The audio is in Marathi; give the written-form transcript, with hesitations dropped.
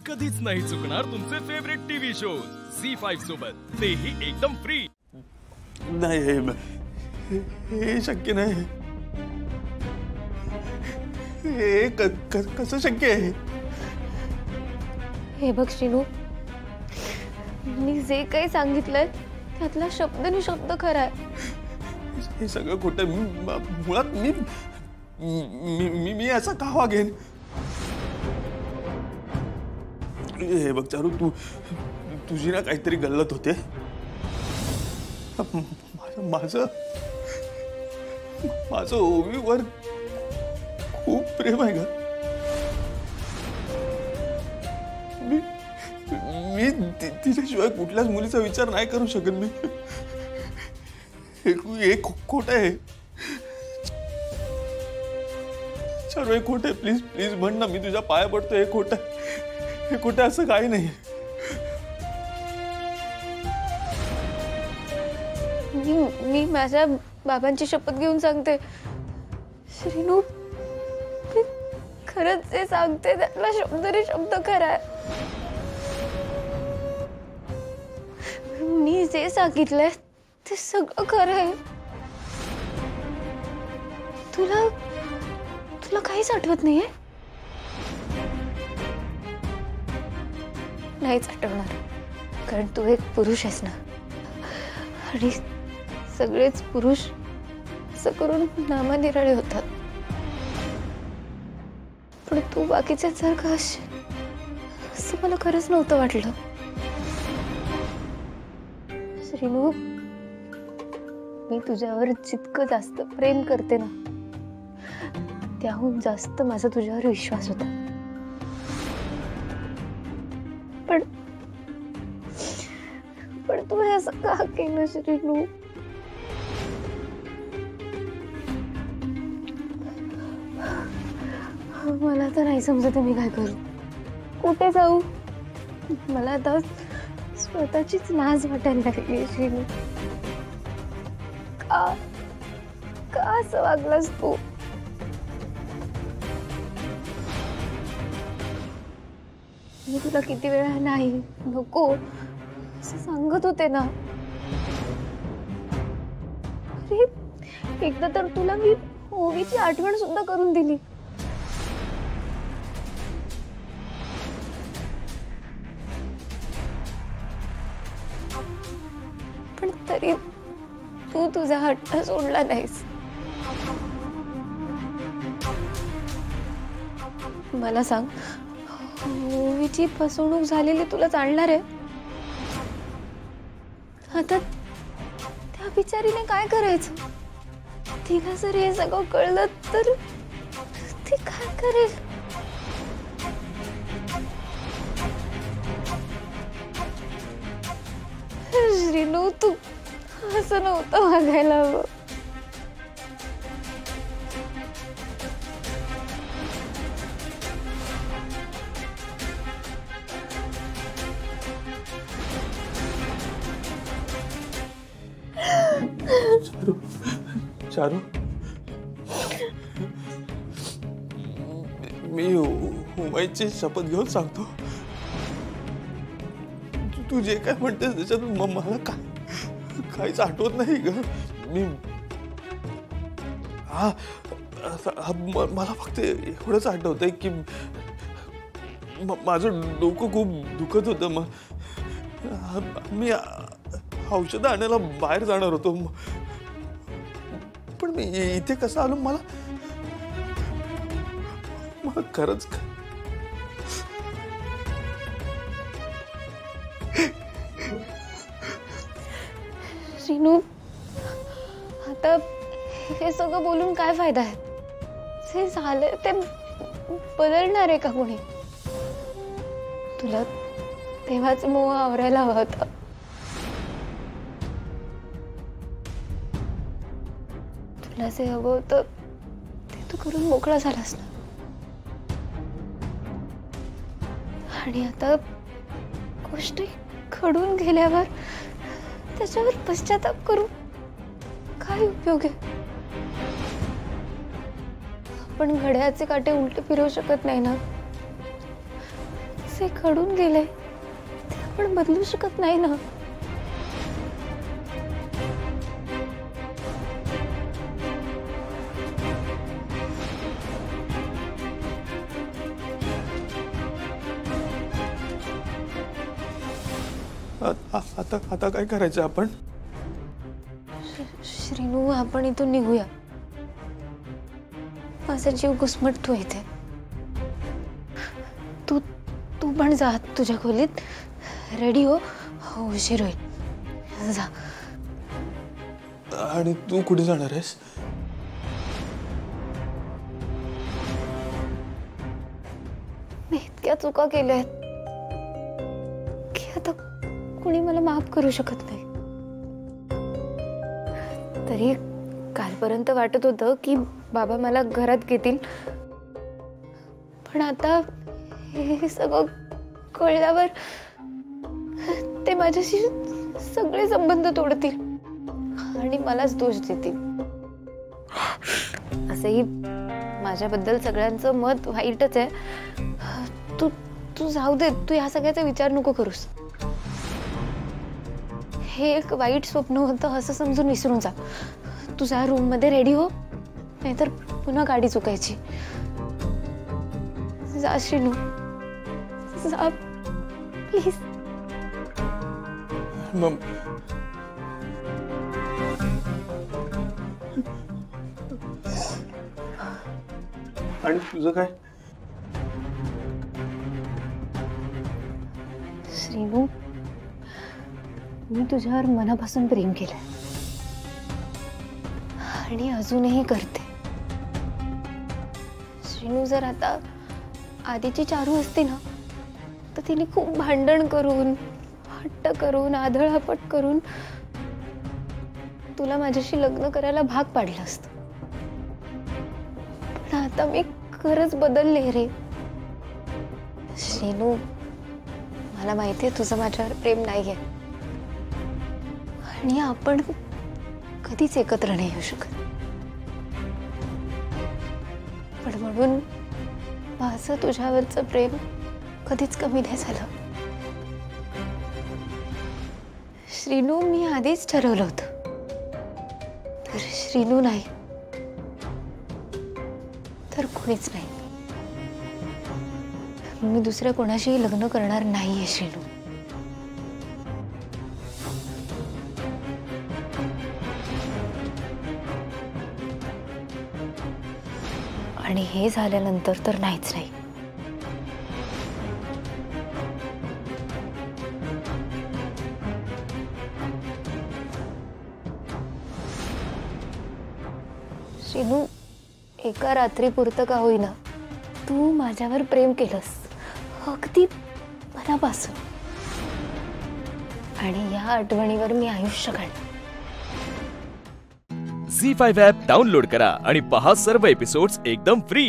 कधीच नाही चुकणार तुमचे फेवरेट टीव्ही शोज झी5 सोबत, तेही एकदम फ्री। नाही हे शक्य नाही। हे कसं शक्य आहे? हे बघ श्रीनू, मी जे काही सांगितलंय त्यातला शब्द शब्द खरा आहे। हे सगळं खोटं। मुळात मी असं का वागेन? हे बघ चारू, तुझी ना काहीतरी गल्लत होते। माझं ओवीवर खूप प्रेम आहे ग। मी तिच्याशिवाय कुठल्याच मुलीचा विचार नाही करू शकत। मी हे खोटं आहे चारू, हे खोटं आहे। प्लीज प्लीज म्हण ना, मी तुझ्या पाया पडतो। हे खोटं आहे, हे खोटं असं काही नाही। मी माझ्या बाबांची शपथ घेऊन सांगते श्रीनू, मी खरंच जे सांगते त्यातला शब्द खरा आहे। मी जे सांगितलंय ते सगळं खरं आहे। तुला काहीच आठवत नाहीये? नाहीच आठवणार, कारण तू एक पुरुष आहेस ना, आणि सगळेच पुरुष असं करून नामानिराळे होतात। पण तू बाकीच्यांसारखं असं मला खरंच नव्हतं वाटलं। श्रीनू, मी तुझ्यावर जितकं जास्त प्रेम करते ना, त्याहून जास्त माझा तुझ्यावर विश्वास होता। पण तू हे असं का केलं श्रीनू? मला तर नाही समजत मी काय करू, कुठे जाऊ? मला आता स्वतःचीच लाज वाटायला लागली श्रीनू। का असं वागलास तू? मी तुला किती वेळा नाही नको असं सांगत होते ना। अरे एकदा तर तुला मी ओवीची आठवण सुद्धा करून दिली, पण तरी तू तुझा हट्ट सोडला नाहीस। मला सांग, ओवीची फसवणूक झालेली तुला जाणणार आहे? आता त्या बिचारीने काय करायचं? तिला जर हे सगळं कळलं तर ती काय करेल? श्रीनू, तू असं नव्हतं वागायला हवं। चारू, मी उमाईची शपथ घेऊन सांगतो, तू जे काय म्हणतेस त्याच्यात मला काहीच आठवत नाही ग। मला फक्त एवढंच आठवतंय की माझं डोकं खूप दुखत होतं। मी औषध आणायला बाहेर जाणार होतो, पण मी इथे कसं आलो? मला खरंच श्रीनू, आता हे सगळं बोलून काय फायदा आहे? जे झालं ते बदलणार आहे का कोणी? तुला तेव्हाच मोह आवरायला हवा होता। तुला जे हवं होतं ते तू करून मोकळा झालास ना, आणि आता गोष्टी घडून गेल्यावर त्याच्यावर पश्चाताप करू काय उपयोग आहे? आपण घड्याचे काटे उलटे फिरवू शकत नाही ना। जे घडून गेले ते आपण बदलू शकत नाही ना. आता आता काय करायचं आपण? श्रीनू, आपण इथून निघूया. माझा जीव घुसमटतो इथे. तू तू पण जा तुझ्या खोलीत. रेडी हो, उशीर होईल. जा. आणि तू कुठे जाणार आहेस? मी इतक्या चुका केल्या आहेत की आता कुणी मला माफ करू शकत नाही. तरी कालपर्यंत वाटत होतं की बाबा मला घरात घेतील, पण आता हे सगळं कळल्यावर ते माझ्याशी सगळे संबंध तोडतील आणि मलाच दोष देतील. असंही माझ्याबद्दल सगळ्यांचं मत वाईटच आहे. तू तू जाऊ दे. तू या सगळ्याचा विचार नको करूस. हे एक वाईट स्वप्न होतं असं समजून विसरून जा. तुझ्या रूम मध्ये रेडी हो, नाहीतर पुन्हा गाडी चुकायची. जा श्रीनू, जा प्लीज. आणि तुझं काय? श्रीनू, मी तुझ्यावर मनापासून प्रेम केलंय आणि अजूनही करते. श्रीनू, जर आता आधीची चारू असती ना, तर तिने खूप भांडण करून, हट्ट करून, आदळआपट करून तुला माझ्याशी लग्न करायला भाग पाडलं असतं. पण आता मी खरंच बदलले रे. श्रीनू, मला माहितीये तुझं माझ्यावर प्रेम नाहीये आणि आपण कधीच एकत्र नाही येऊ शकत. पण म्हणून माझं तुझ्यावरचं प्रेम कधीच कमी नाही झालं. श्रीनू, मी आधीच ठरवलं होतं. तर श्रीनू नाही तर कोणीच नाही. मी दुसऱ्या कोणाशीही लग्न करणार नाहीये श्रीनू. आणि हे झाल्यानंतर तर नाहीच नाही. श्रीनू, एका रात्रीपुरतं का होईना तू माझ्यावर प्रेम केलंस, अगदी मनापासून. आणि या आठवणीवर मी आयुष्य काढलं. झी5 ॲप डाउनलोड करा आणि पहा सर्व एपिसोड्स एकदम फ्री.